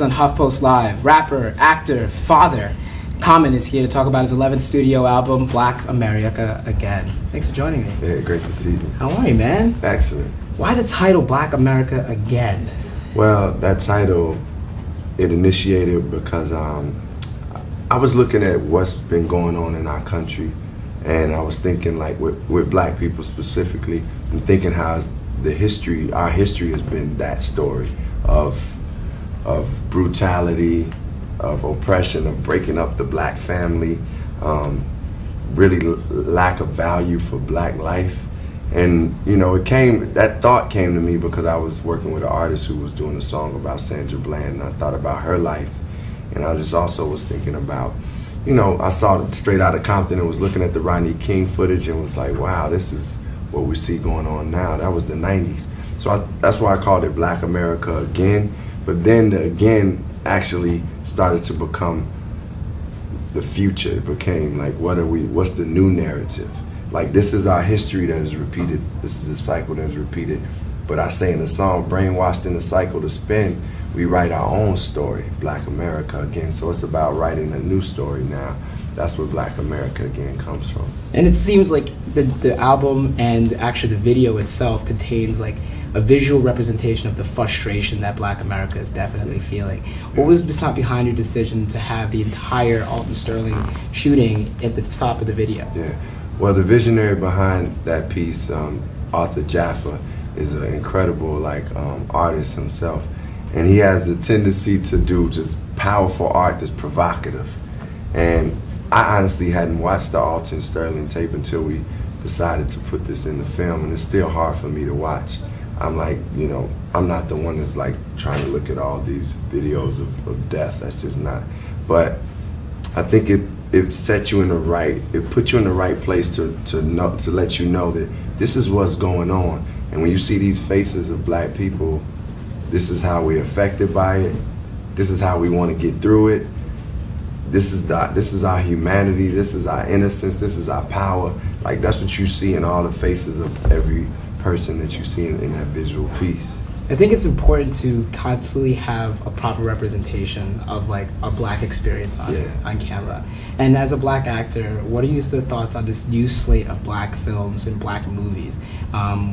is on HuffPost Live. Rapper, actor, father, Common is here to talk about his 11th studio album, Black America Again. Thanks for joining me. Yeah, great to see you. How are you, man? Excellent. Why the title, Black America Again? Well, that title, it initiated because I was looking at what's been going on in our country, and I was thinking, like, with black people specifically, and thinking how our history has been that story of brutality, of oppression, of breaking up the black family, really lack of value for black life. And you know, that thought came to me because I was working with an artist who was doing a song about Sandra Bland, and I thought about her life. And I just also was thinking about, you know, I saw Straight Outta Compton and was looking at the Rodney King footage and was like, wow, this is what we see going on now. That was the 90s. So that's why I called it Black America Again. But then the again actually started to become the future. It became like, what's the new narrative? Like, this is our history that is repeated. This is a cycle that is repeated. But I say in the song, brainwashed in the cycle to spin, we write our own story, Black America Again. So it's about writing a new story now. That's where Black America Again comes from. And it seems like the album and actually the video itself contains like a visual representation of the frustration that Black America is definitely feeling. What was behind your decision to have the entire Alton Sterling shooting at the top of the video? Yeah, well, the visionary behind that piece, Arthur Jaffa, is an incredible artist himself. And he has the tendency to do just powerful art that's provocative. And I honestly hadn't watched the Alton Sterling tape until we decided to put this in the film, and it's still hard for me to watch. I'm like, you know, I'm not the one that's like trying to look at all these videos of death. That's just not. But I think it set you in it put you in the right place to let you know that this is what's going on. And when you see these faces of black people, this is how we're affected by it. This is how we want to get through it. This is our humanity. This is our innocence. This is our power. Like, that's what you see in all the faces of every person that you see in that visual piece. I think it's important to constantly have a proper representation of like a black experience on camera. And as a black actor, what are your thoughts on this new slate of black films and black movies?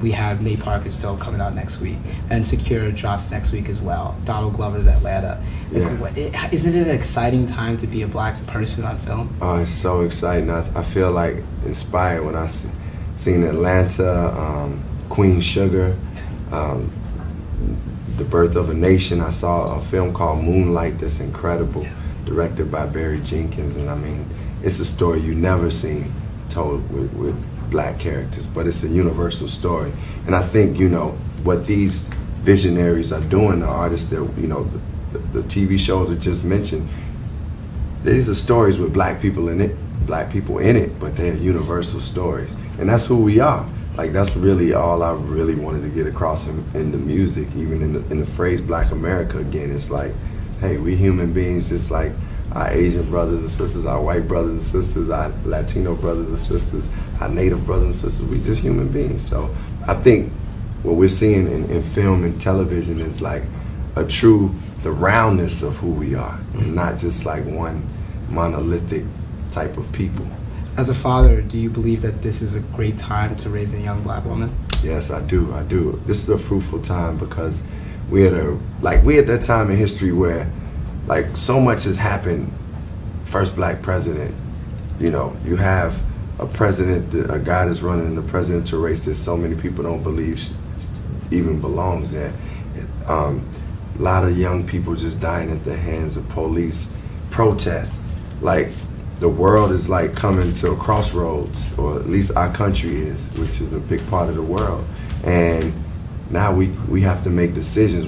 We have Nate Parker's film coming out next week, and Secure drops next week as well. Donald Glover's Atlanta. Yeah. Isn't it an exciting time to be a black person on film? Oh, it's so exciting. I feel like inspired when I seen Atlanta, Queen Sugar, The Birth of a Nation. I saw a film called Moonlight that's incredible, directed by Barry Jenkins, and I mean, it's a story you never seen told with black characters, but it's a universal story. And I think, you know, what these visionaries are doing, the artists that, you know, the TV shows that just mentioned, these are stories with black people in it, but they're universal stories. And that's who we are. Like, that's really all I really wanted to get across in the music, even in the phrase Black America Again. It's like, hey, we human beings just like our Asian brothers and sisters, our white brothers and sisters, our Latino brothers and sisters, our Native brothers and sisters. We just human beings. So I think what we're seeing in film and television is like the roundness of who we are, and not just like one monolithic type of people. As a father, do you believe that this is a great time to raise a young black woman? Yes, I do. This is a fruitful time because we're at that time in history where like so much has happened. First black president, you know, you have a president, a guy that's running the presidential race that so many people don't believe even belongs there. A lot of young people just dying at the hands of police, protests. Like, the world is like coming to a crossroads, or at least our country is, which is a big part of the world. And now we have to make decisions.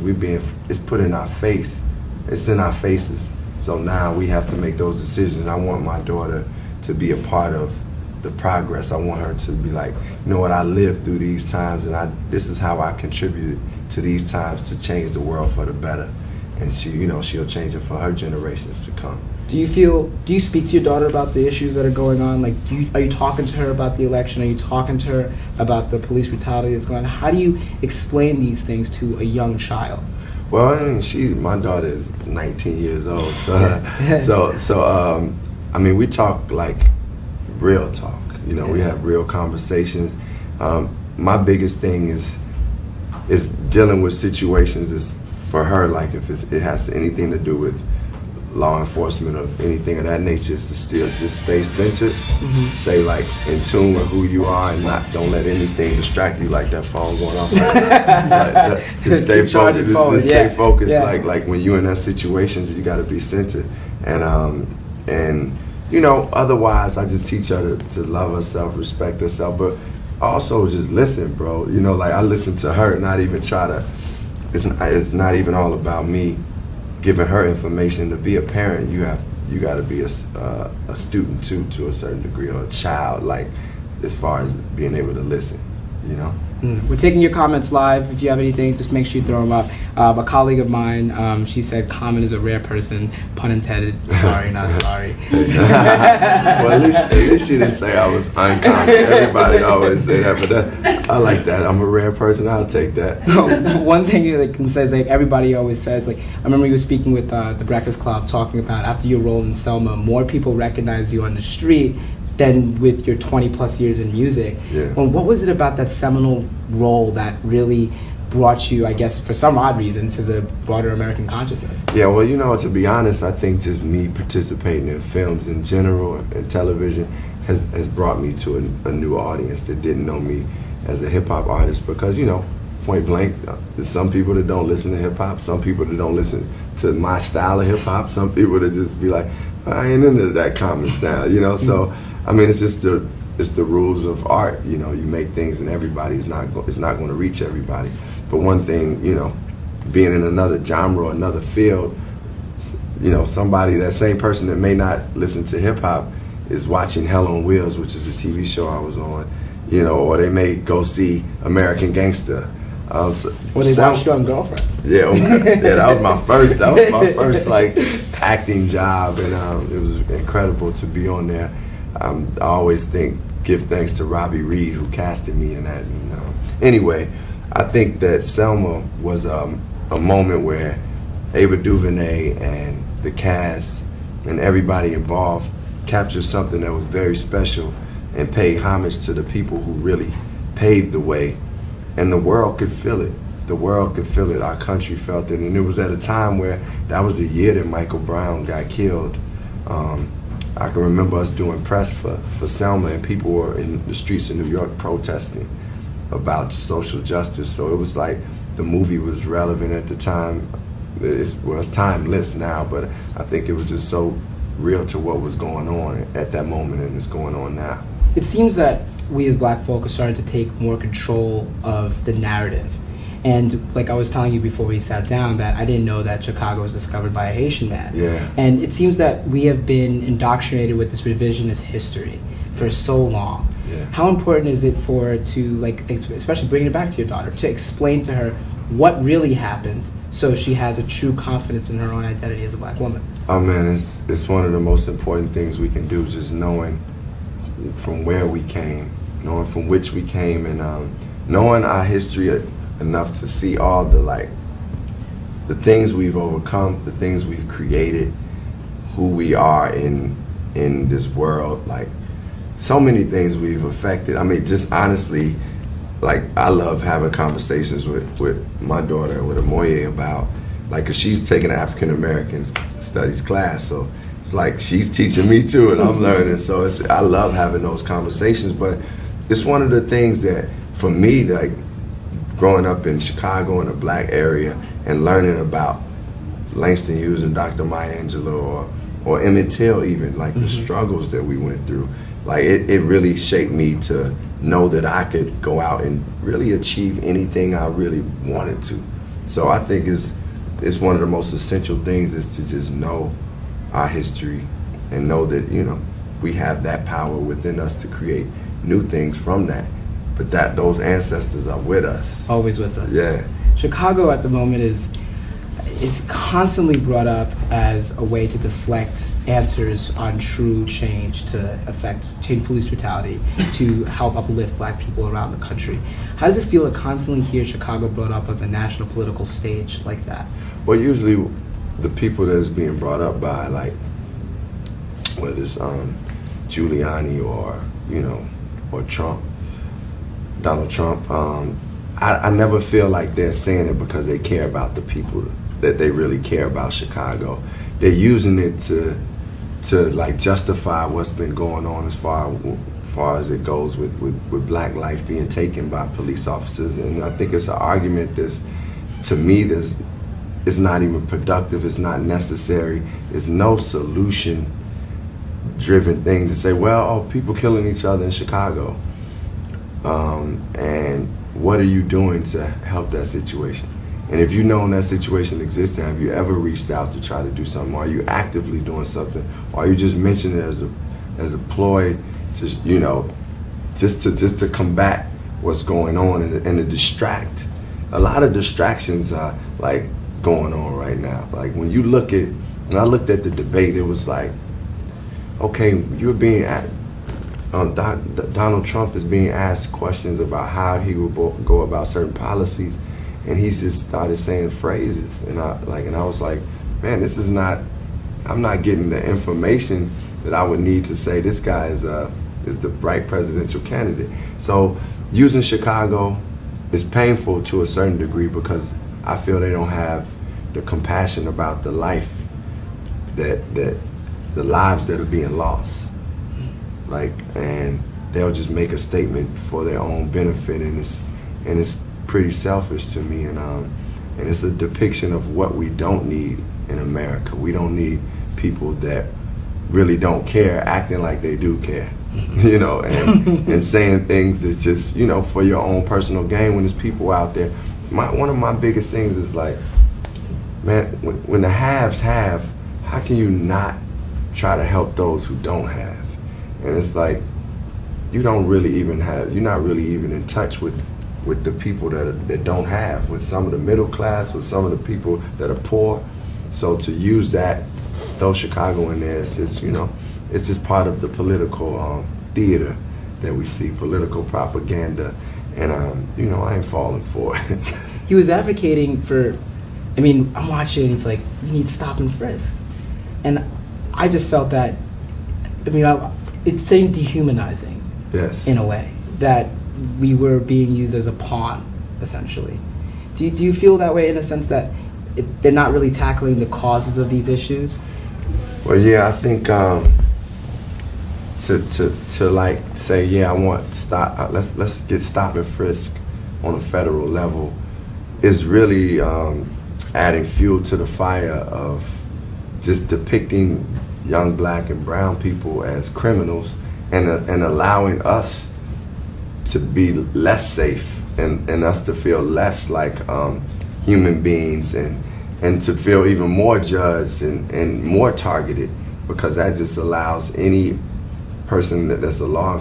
It's put in our face. It's in our faces. So now we have to make those decisions. I want my daughter to be a part of the progress. I want her to be like, you know what, I lived through these times, and this is how I contributed to these times to change the world for the better. And she'll change it for her generations to come. Do you speak to your daughter about the issues that are going on? Like, are you talking to her about the election? Are you talking to her about the police brutality that's going on? How do you explain these things to a young child? Well, I mean, my daughter is 19 years old, so I mean, we talk like real talk. You know, we have real conversations. My biggest thing is dealing with situations. Is for her, like if it has anything to do with law enforcement or anything of that nature, is to still just stay centered, stay like in tune with who you are, and don't let anything distract you, like that phone going off. Just stay focused. Just stay focused. Like when you're in that situation, you got to be centered, and you know, otherwise I just teach her to love herself, respect herself, but also just listen, bro. You know, like I listen to her, not even try to. It's not even all about me giving her information. To be a parent, you got to be a student too, to a certain degree, or a child, like as far as being able to listen, you know. We're taking your comments live. If you have anything, just make sure you throw them up. A colleague of mine, she said, "Common is a rare person." Pun intended. Sorry, not sorry. Well, at least she didn't say I was uncommon. Everybody always say that, but I like that. I'm a rare person. I'll take that. One thing you can say is like everybody always says. Like I remember you were speaking with the Breakfast Club, talking about after your role in Selma, more people recognize you on the street than with your 20 plus years in music. Yeah. Well, what was it about that seminal role that really brought you, I guess, for some odd reason, to the broader American consciousness? Yeah, well, you know, to be honest, I think just me participating in films in general and television has brought me to a new audience that didn't know me as a hip hop artist, because, you know, point blank, there's some people that don't listen to hip hop, some people that don't listen to my style of hip hop, some people that just be like, I ain't into that common sound, you know. So I mean, it's just the rules of art. You know, you make things, and everybody is not going to reach everybody. But one thing, you know, being in another genre, another field, you know, that same person that may not listen to hip hop is watching Hell on Wheels, which is a TV show I was on, you know, or they may go see American Gangster. Well, they watched you on Girlfriends. Yeah, that was my first. That was my first like acting job, and it was incredible to be on there. I always give thanks to Robbie Reed, who casted me in that. And, anyway, I think that Selma was a moment where Ava DuVernay and the cast and everybody involved captured something that was very special and paid homage to the people who really paved the way. And the world could feel it. The world could feel it. Our country felt it. And it was at a time where that was the year that Michael Brown got killed. I can remember us doing press for Selma, and people were in the streets of New York protesting about social justice. So it was like the movie was relevant at the time. It's timeless now, but I think it was just so real to what was going on at that moment, and it's going on now. It seems that we as black folk are starting to take more control of the narrative. And like I was telling you before we sat down, that I didn't know that Chicago was discovered by a Haitian man. Yeah. And it seems that we have been indoctrinated with this revisionist history for so long. Yeah. How important is it for her to, like, especially bringing it back to your daughter, to explain to her what really happened so she has a true confidence in her own identity as a black woman? Oh man, it's one of the most important things we can do, just knowing from where we came, knowing from which we came, and knowing our history enough to see all the things we've overcome, the things we've created, who we are in this world. Like, so many things we've affected. I mean, just honestly, like, I love having conversations with my daughter, with Amoye, about, like, 'cause she's taking an African American studies class, so it's like she's teaching me too, and I'm learning. So I love having those conversations. But it's one of the things that, for me, like, growing up in Chicago in a black area and learning about Langston Hughes and Dr. Maya Angelou or Emmett Till, even, like, the struggles that we went through, like, it really shaped me to know that I could go out and really achieve anything I really wanted to. So I think it's one of the most essential things, is to just know our history and know that, you know, we have that power within us to create new things from that. But those ancestors are with us. Always with us. Yeah. Chicago at the moment is constantly brought up as a way to deflect answers on true change to change police brutality, to help uplift black people around the country. How does it feel to constantly hear Chicago brought up on the national political stage like that? Well, usually the people that is being brought up by, like, whether it's Giuliani or, or Trump, Donald Trump, I never feel like they're saying it because they care about the people, that they really care about Chicago. They're using it to like justify what's been going on as far as it goes with black life being taken by police officers. And I think it's an argument that's, to me, it's not even productive, it's not necessary, it's no solution driven thing to say, well, people killing each other in Chicago. And what are you doing to help that situation? And if you know that situation exists, have you ever reached out to try to do something? Are you actively doing something? Or are you just mentioning it as a ploy to, just to combat what's going on and to distract? A lot of distractions are like going on right now. Like when I looked at the debate, it was like, okay, you're being Donald Trump is being asked questions about how he would go about certain policies, and he just started saying phrases, and I was like, man, I'm not getting the information that I would need to say this guy is the right presidential candidate. So using Chicago is painful to a certain degree because I feel they don't have the compassion about the life the lives that are being lost. And they'll just make a statement for their own benefit, and it's pretty selfish to me, and it's a depiction of what we don't need in America. We don't need people that really don't care acting like they do care, and saying things that's just, for your own personal gain when there's people out there. One of my biggest things is like, man, when the haves have, how can you not try to help those who don't have? And it's like, you're not really even in touch with the people that don't have, with some of the middle class, with some of the people that are poor. So to use that, throw Chicago in there, it's just part of the political theater that we see, political propaganda, and I ain't falling for it. He was advocating for, I'm watching, it's like, we need stop and frisk. And I just felt that, it seemed dehumanizing, yes, in a way, that we were being used as a pawn, essentially. Do you feel that way in a sense that they're not really tackling the causes of these issues? Well, yeah, I think to like say, yeah, I want stop. Let's get stop and frisk on a federal level is really adding fuel to the fire of just depicting young black and brown people as criminals and allowing us to be less safe and us to feel less like human beings and to feel even more judged and more targeted, because that just allows any person that's in law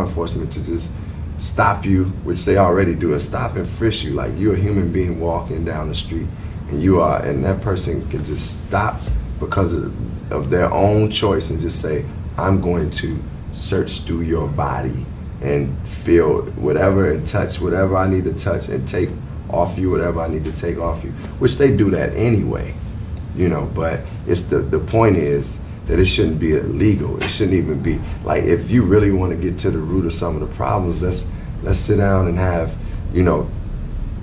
enforcement to just stop you, which they already do, and stop and frisk you like you're a human being walking down the street, and that person can just stop because of their own choice and just say, I'm going to search through your body and feel whatever and touch whatever I need to touch and take off you whatever I need to take off you, which they do that anyway, but it's the point is that it shouldn't be illegal. It shouldn't even be, like, if you really want to get to the root of some of the problems, let's sit down and have,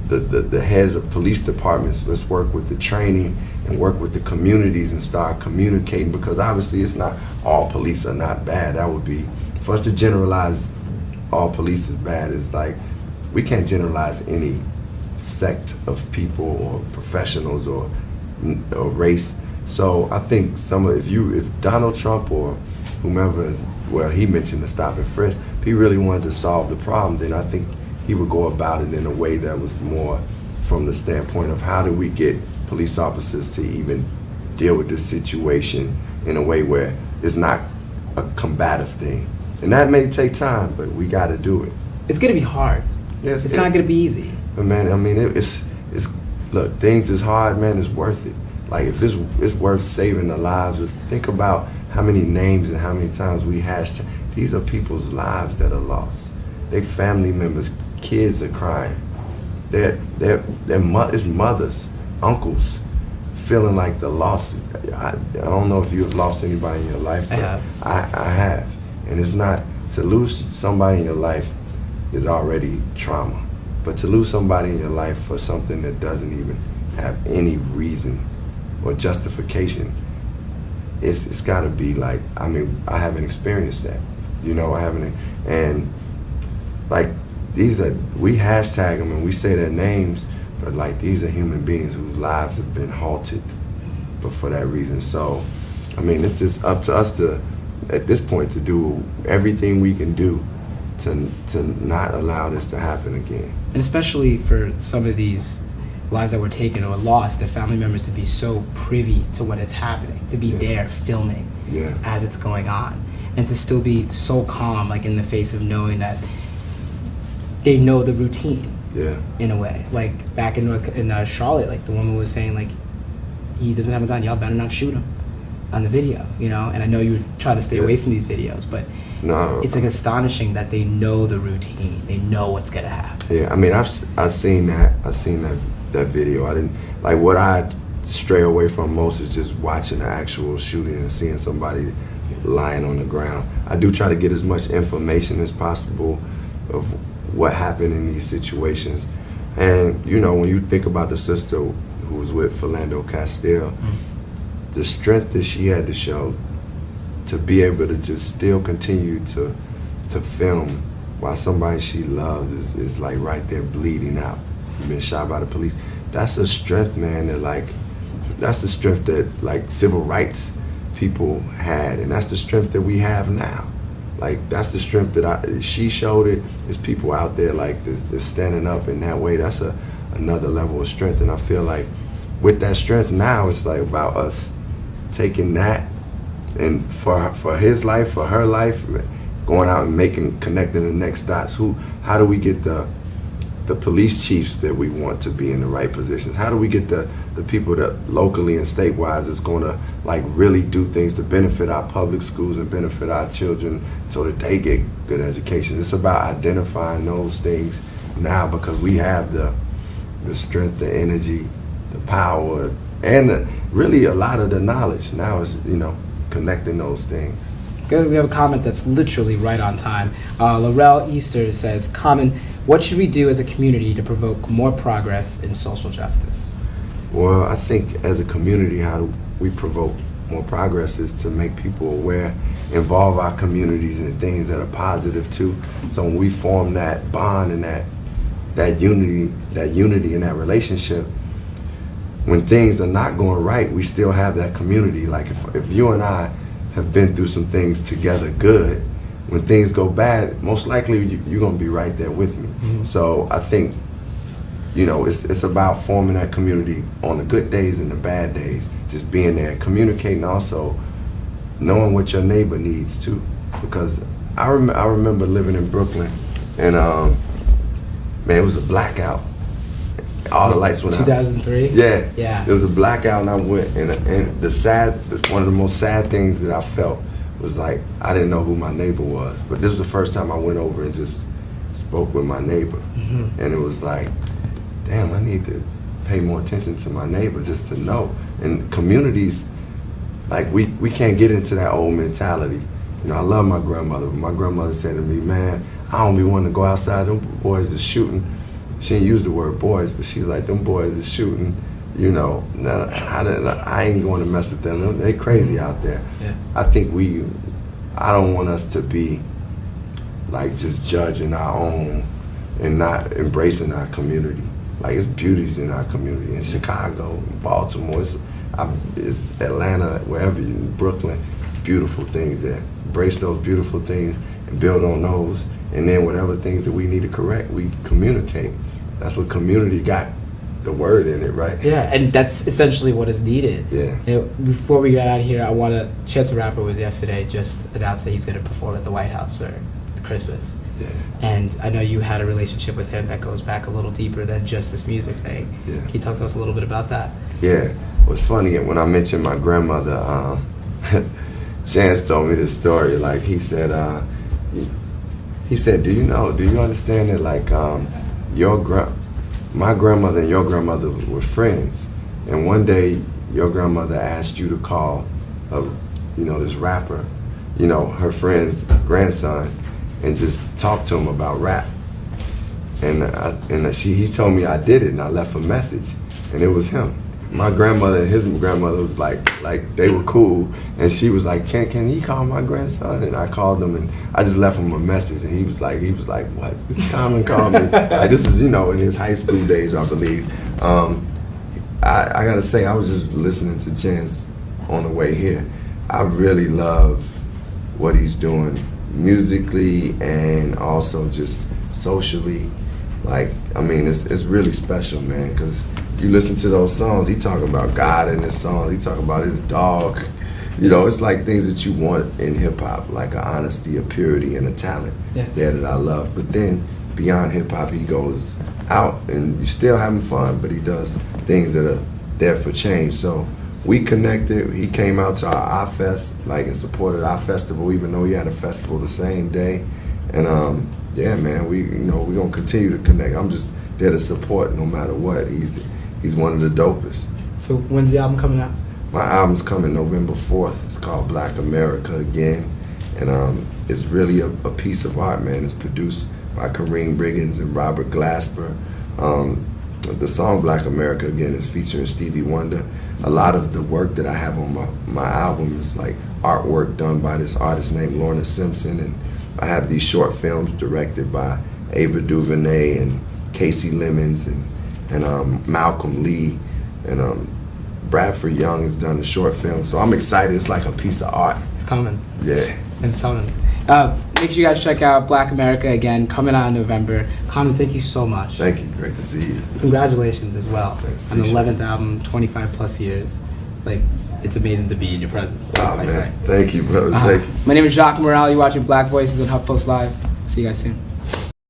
the head of police departments, let's work with the training and work with the communities and start communicating, because obviously it's not all police are not bad. That would be, for us to generalize all police is bad, is like, we can't generalize any sect of people or professionals or race. So I think if Donald Trump or whomever he mentioned the stop and frisk, if he really wanted to solve the problem, then I think he would go about it in a way that was more from the standpoint of how do we get police officers to even deal with this situation in a way where it's not a combative thing. And that may take time, but we got to do it. It's going to be hard. Yes, it's not going to be easy. But man, it's look, things is hard, man, it's worth it. Like, if it's worth saving the lives of, think about how many names and how many times we hashtag. These are people's lives that are lost. They family members, kids are crying. It's mothers, uncles, feeling like the loss. I don't know if you've lost anybody in your life, but I have. And it's not, to lose somebody in your life is already trauma. But to lose somebody in your life for something that doesn't even have any reason or justification, it's gotta be like, I mean, I haven't experienced that. You know, I haven't, and like, we hashtag them and we say their names, but like, these are human beings whose lives have been halted, but for that reason. So, I mean, it's just up to us to, at this point, to do everything we can do to not allow this to happen again. And especially for some of these lives that were taken or lost, their family members to be so privy to what is happening, to be there filming as it's going on, and to still be so calm, like in the face of knowing that they know the routine. In a way, like back in Charlotte, like the woman was saying, like, he doesn't have a gun, y'all better not shoot him on the video, you know. And I know you try to stay away from these videos, but it's like astonishing that they know the routine, they know what's gonna happen. Yeah, I mean, I've seen that video. I didn't like, what I stray away from most is just watching the actual shooting and seeing somebody lying on the ground. I do try to get as much information as possible of what happened in these situations. And you know, when you think about the sister who was with Philando Castile, the strength that she had to show to be able to just still continue to film while somebody she loved is like right there bleeding out, been shot by the police. That's a strength, man, that's the strength that like civil rights people had, and that's the strength that we have now. Like, that's the strength that she showed it. There's people out there like this standing up in that way. That's another level of strength. And I feel like with that strength now, it's like about us taking that and for his life, for her life, going out and connecting the next dots. How do we get the police chiefs that we want to be in the right positions? How do we get the people that locally and statewide is going to like really do things to benefit our public schools and benefit our children so that they get good education? It's about identifying those things now, because we have the strength, the energy, the power, and really a lot of the knowledge. Now is, you know, connecting those things. Good. We have a comment that's literally right on time. Laurel Easter says, Common, what should we do as a community to provoke more progress in social justice? Well, I think as a community, how do we provoke more progress is to make people aware, involve our communities in things that are positive too. So when we form that bond and that unity in that relationship, when things are not going right, we still have that community. Like if you and I have been through some things together good, when things go bad, most likely you're gonna be right there with me. So I think, you know, it's about forming that community on the good days and the bad days, just being there, communicating, also knowing what your neighbor needs too. Because I remember living in Brooklyn, and man, it was a blackout. All the lights went out. 2003? Yeah. There was a blackout, and I went, and one of the most sad things that I felt was like, I didn't know who my neighbor was. But this was the first time I went over and just spoke with my neighbor. And it was like, damn, I need to pay more attention to my neighbor just to know. And communities, like we can't get into that old mentality. You know, I love my grandmother, but my grandmother said to me, man, I don't be wanting to go outside, them boys are shooting. She didn't use the word boys, but she's like, them boys is shooting, you know. I ain't going to mess with them. They crazy out there. I think I don't want us to be like just judging our own and not embracing our community. Like, it's beauties in our community, in Chicago, in Baltimore, it's Atlanta, wherever you, Brooklyn, it's beautiful things there. Embrace those beautiful things and build on those. And then whatever things that we need to correct, we communicate. That's what community got the word in it, right? Yeah, and that's essentially what is needed. Yeah. You know, before we got out of here, Chance the Rapper was yesterday just announced that he's going to perform at the White House for Christmas. Yeah. And I know you had a relationship with him that goes back a little deeper than just this music thing. Yeah. Can you talk to us a little bit about that? Yeah. It was funny when I mentioned my grandmother. Chance told me this story. Like he said, do you understand that like my grandmother and your grandmother were friends, and one day your grandmother asked you to call, this rapper, her friend's grandson, and just talk to him about rap. And he told me I did it, and I left a message, and it was him. My grandmother and his grandmother was like they were cool, and she was like, can he call my grandson? And I called him, and I just left him a message, and he was like, what? This Common called me. Like this is in his high school days, I believe. I gotta say, I was just listening to Chance on the way here. I really love what he's doing musically and also just socially. Like, I mean, it's really special, man, because you listen to those songs, he talking about God in his songs, he talking about his dog. It's like things that you want in hip-hop, like an honesty, a purity, and a talent there that I love. But then, beyond hip-hop, he goes out, and you're still having fun, but he does things that are there for change. So we connected. He came out to our iFest, and supported our festival, even though he had a festival the same day. And yeah, man, we're gonna continue to connect. I'm just there to support no matter what. He's one of the dopest. So when's the album coming out? My album's coming November 4th. It's called Black America Again, and it's really a piece of art, man. It's produced by Kareem Briggins and Robert Glasper. The song Black America Again is featuring Stevie Wonder. A lot of the work that I have on my album is like artwork done by this artist named Lorna Simpson, and I have these short films directed by Ava DuVernay and Casey Lemons and Malcolm Lee, and Bradford Young has done the short film. So I'm excited. It's like a piece of art. It's coming. Yeah. It's coming. Make sure you guys check out Black America Again, coming out in November. Common, thank you so much. Thank you. Great to see you. Congratulations as well. Thanks, on the 11th album, 25 plus years. It's amazing to be in your presence. Oh, man. Thank you, brother. Thank you. My name is Jacques Morale. You're watching Black Voices on HuffPost Live. See you guys soon.